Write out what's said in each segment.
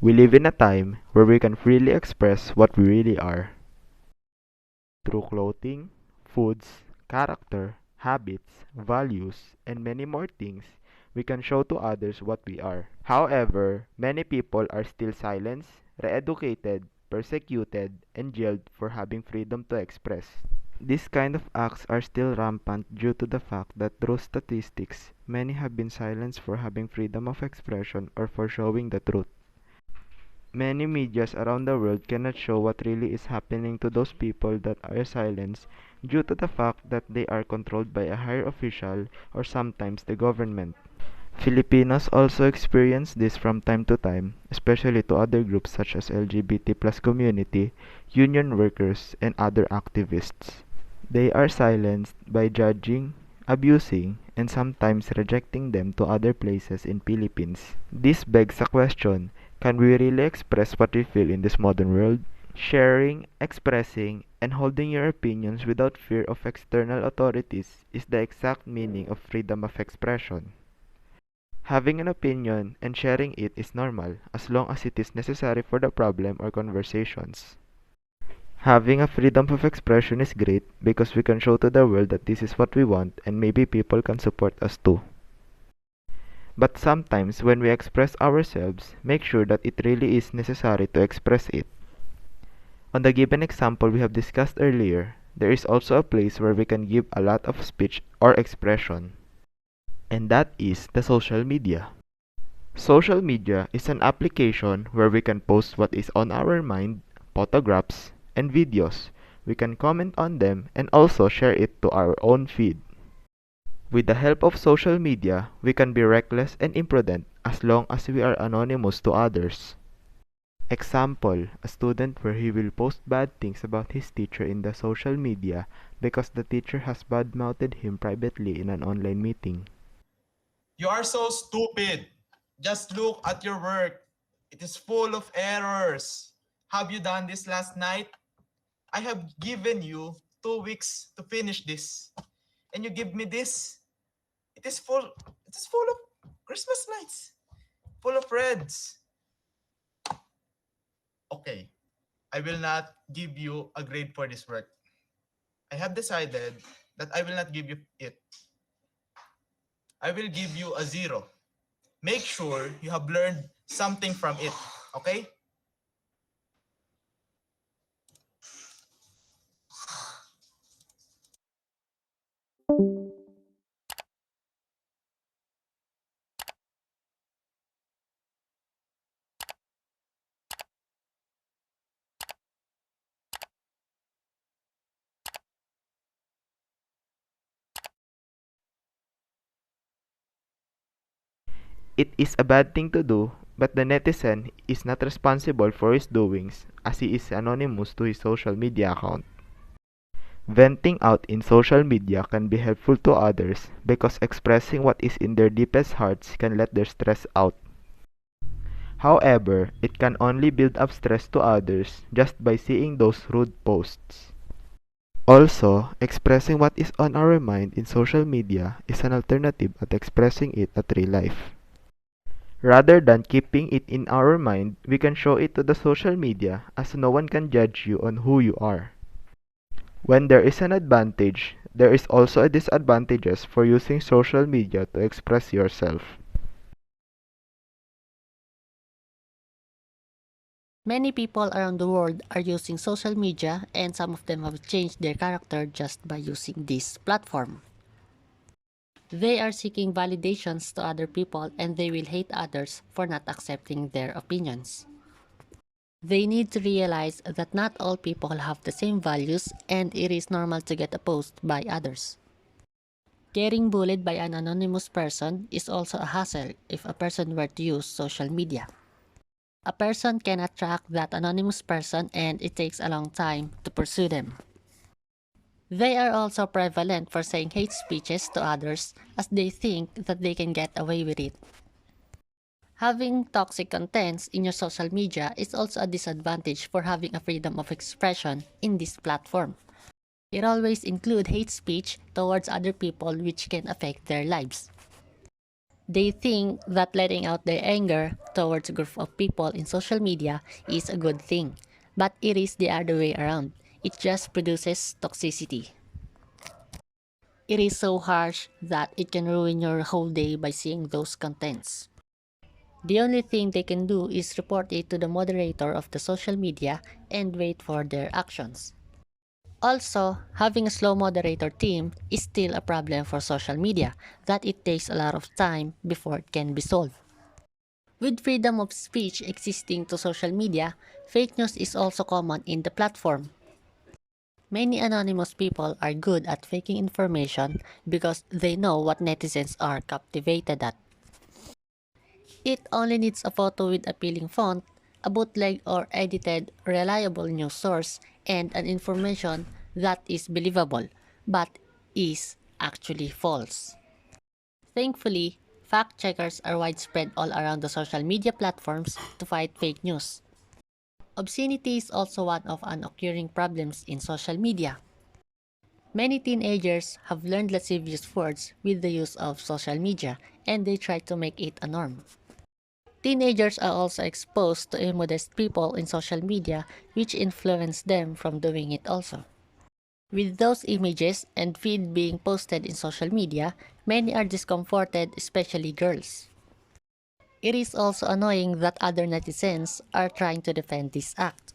We live in a time where we can freely express what we really are. Through clothing, foods, character, habits, values, and many more things, we can show to others what we are. However, many people are still silenced, re-educated, persecuted, and jailed for having freedom to express. These kind of acts are still rampant due to the fact that through statistics, many have been silenced for having freedom of expression or for showing the truth. Many medias around the world cannot show what really is happening to those people that are silenced due to the fact that they are controlled by a higher official or sometimes the government. Filipinos also experience this from time to time, especially to other groups such as LGBT plus community, union workers, and other activists. They are silenced by judging, abusing, and sometimes rejecting them to other places in Philippines. This begs a question, can we really express what we feel in this modern world? Sharing, expressing, and holding your opinions without fear of external authorities is the exact meaning of freedom of expression. Having an opinion and sharing it is normal as long as it is necessary for the problem or conversations. Having a freedom of expression is great because we can show to the world that this is what we want and maybe people can support us too. But sometimes when we express ourselves, make sure that it really is necessary to express it. On the given example we have discussed earlier, there is also a place where we can give a lot of speech or expression. And that is the social media. Social media is an application where we can post what is on our mind, photographs, and videos. We can comment on them and also share it to our own feed. With the help of social media, we can be reckless and imprudent as long as we are anonymous to others. Example, a student where he will post bad things about his teacher in the social media because the teacher has badmouthed him privately in an online meeting. You are so stupid. Just look at your work. It is full of errors. Have you done this last night? I have given you 2 weeks to finish this. And you give me this. It is full. It is full of Christmas lights. Full of reds. Okay. I will not give you a grade for this work. I have decided that I will not give you it. I will give you a 0. Make sure you have learned something from it. Okay? It is a bad thing to do, but the netizen is not responsible for his doings as he is anonymous to his social media account. Venting out in social media can be helpful to others because expressing what is in their deepest hearts can let their stress out. However, it can only build up stress to others just by seeing those rude posts. Also, expressing what is on our mind in social media is an alternative at expressing it at real life. Rather than keeping it in our mind, we can show it to the social media as no one can judge you on who you are. When there is an advantage, there is also a disadvantages for using social media to express yourself. Many people around the world are using social media and some of them have changed their character just by using this platform. They are seeking validations to other people and they will hate others for not accepting their opinions. They need to realize that not all people have the same values and it is normal to get opposed by others. Getting bullied by an anonymous person is also a hassle if a person were to use social media. A person can attract that anonymous person and it takes a long time to pursue them. They are also prevalent for saying hate speeches to others as they think that they can get away with it. Having toxic contents in your social media is also a disadvantage for having a freedom of expression in this platform. It always includes hate speech towards other people which can affect their lives. They think that letting out their anger towards a group of people in social media is a good thing, but it is the other way around. It just produces toxicity. It is so harsh that it can ruin your whole day by seeing those contents. The only thing they can do is report it to the moderator of the social media and wait for their actions. Also, having a slow moderator team is still a problem for social media, that it takes a lot of time before it can be solved. With freedom of speech existing to social media, fake news is also common in the platform. Many anonymous people are good at faking information because they know what netizens are captivated at. It only needs a photo with appealing font, a bootleg or edited reliable news source, and an information that is believable, but is actually false. Thankfully, fact checkers are widespread all around the social media platforms to fight fake news. Obscenity is also one of an occurring problems in social media. Many teenagers have learned lascivious words with the use of social media, and they try to make it a norm. Teenagers are also exposed to immodest people in social media, which influence them from doing it also. With those images and feed being posted in social media, many are discomforted, especially girls. It is also annoying that other netizens are trying to defend this act.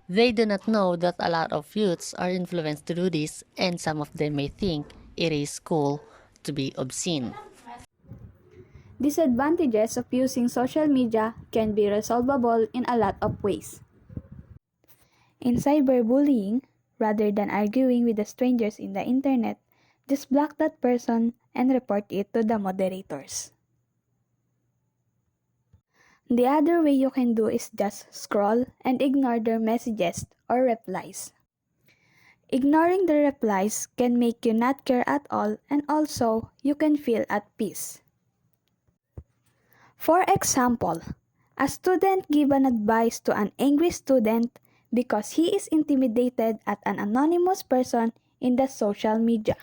They do not know that a lot of youths are influenced to do this, and some of them may think it is cool to be obscene. Disadvantages of using social media can be resolvable in a lot of ways. In cyberbullying, rather than arguing with the strangers in the internet, just block that person and report it to the moderators. The other way you can do is just scroll and ignore their messages or replies. Ignoring the replies can make you not care at all, and also you can feel at peace. For example, a student give an advice to an angry student because he is intimidated at an anonymous person in the social media.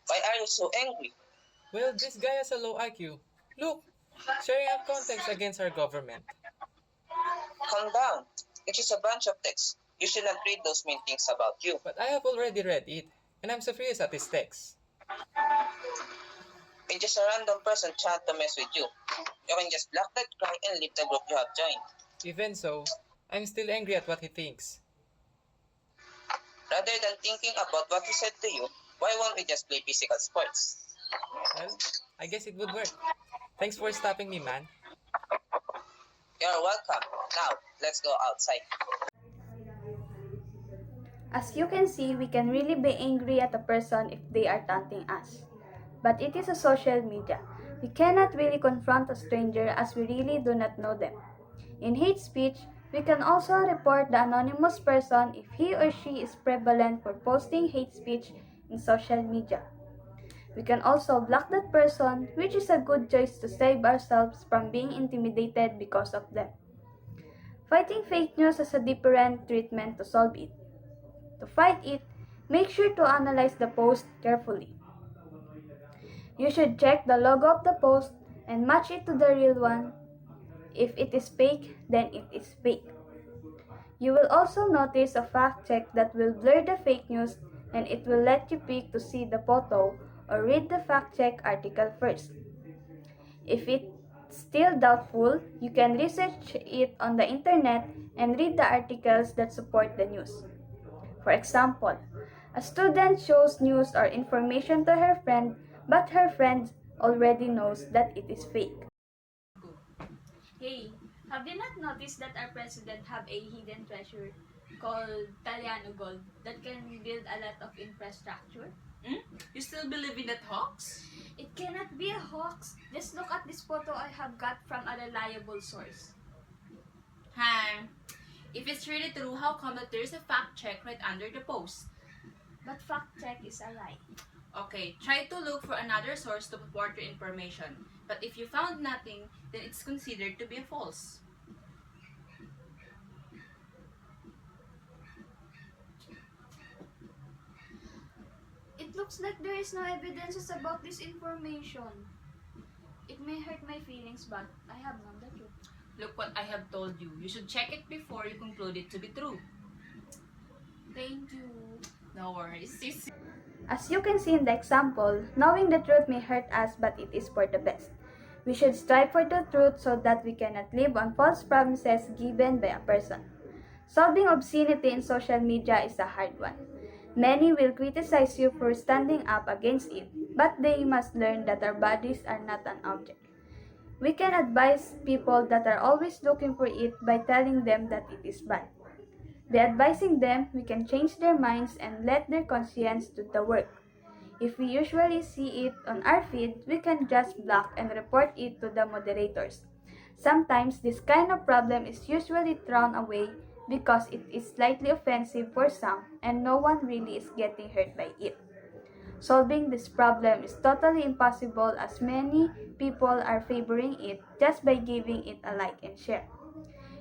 Why are you so angry? Well, this guy has a low IQ. Look, sharing out contents against our government. Calm down. It's just a bunch of texts. You should not read those mean things about you. But I have already read it, and I'm so furious at his text. It's just a random person trying to mess with you. You can just block that guy and leave the group you have joined. Even so, I'm still angry at what he thinks. Rather than thinking about what he said to you, why won't we just play physical sports? Well, I guess it would work. Thanks for stopping me, man. You're welcome. Now, let's go outside. As you can see, we can really be angry at a person if they are taunting us. But it is a social media. We cannot really confront a stranger as we really do not know them. In hate speech, we can also report the anonymous person if he or she is prevalent for posting hate speech in social media. We can also block that person, which is a good choice to save ourselves from being intimidated because of them. Fighting fake news has a different treatment to solve it. To fight it, make sure to analyze the post carefully. You should check the logo of the post and match it to the real one. If it is fake, then it is fake. You will also notice a fact check that will blur the fake news, and it will let you pick to see the photo or read the fact check article first. If it's still doubtful, you can research it on the internet and read the articles that support the news. For example, a student shows news or information to her friend, but her friend already knows that it is fake. Hey, have you not noticed that our president have a hidden treasure called Taliano Gold that can build a lot of infrastructure? You still believe in that hoax? It cannot be a hoax. Just look at this photo I have got from a reliable source. Hi. If it's really true, how come that there's a fact check right under the post? But fact check is a lie. Okay, try to look for another source to support your information. But if you found nothing, then it's considered to be a false. It looks like there is no evidences about this information. It may hurt my feelings, but I have known the truth. Look what I have told you. You should check it before you conclude it to be true. Thank you. No worries, sis. As you can see in the example, knowing the truth may hurt us, but it is for the best. We should strive for the truth so that we cannot live on false promises given by a person. Solving obscenity in social media is a hard one. Many will criticize you for standing up against it, but they must learn that our bodies are not an object. We can advise people that are always looking for it by telling them that it is bad. By advising them, we can change their minds and let their conscience do the work. If we usually see it on our feed, we can just block and report it to the moderators. Sometimes this kind of problem is usually thrown away because it is slightly offensive for some and no one really is getting hurt by it. Solving this problem is totally impossible as many people are favoring it just by giving it a like and share.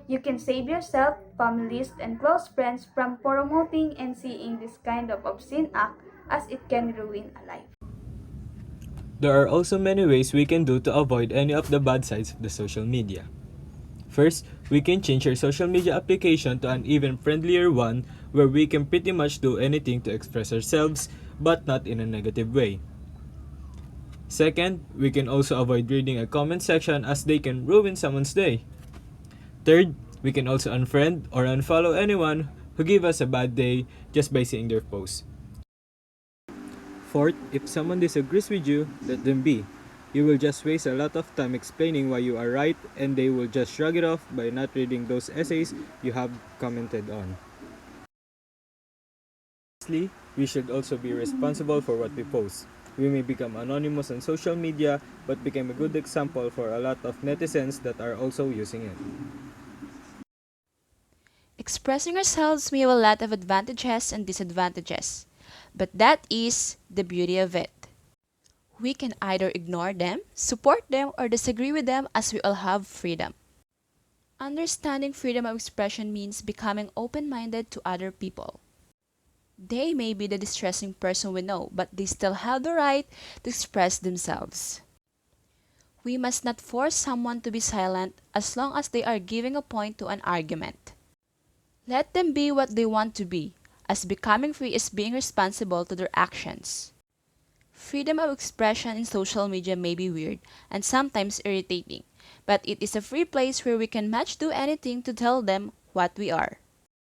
You can save yourself, families, and close friends from promoting and seeing this kind of obscene act as it can ruin a life. There are also many ways we can do to avoid any of the bad sides of the social media. First, we can change our social media application to an even friendlier one where we can pretty much do anything to express ourselves, but not in a negative way. Second, we can also avoid reading a comment section as they can ruin someone's day. Third, we can also unfriend or unfollow anyone who give us a bad day just by seeing their posts. Fourth, if someone disagrees with you, let them be. You will just waste a lot of time explaining why you are right and they will just shrug it off by not reading those essays you have commented on. Lastly, we should also be responsible for what we post. We may become anonymous on social media but become a good example for a lot of netizens that are also using it. Expressing ourselves may have a lot of advantages and disadvantages, but that is the beauty of it. We can either ignore them, support them, or disagree with them as we all have freedom. Understanding freedom of expression means becoming open-minded to other people. They may be the distressing person we know, but they still have the right to express themselves. We must not force someone to be silent as long as they are giving a point to an argument. Let them be what they want to be, as becoming free is being responsible to their actions. Freedom of expression in social media may be weird and sometimes irritating, but it is a free place where we can much do anything to tell them what we are.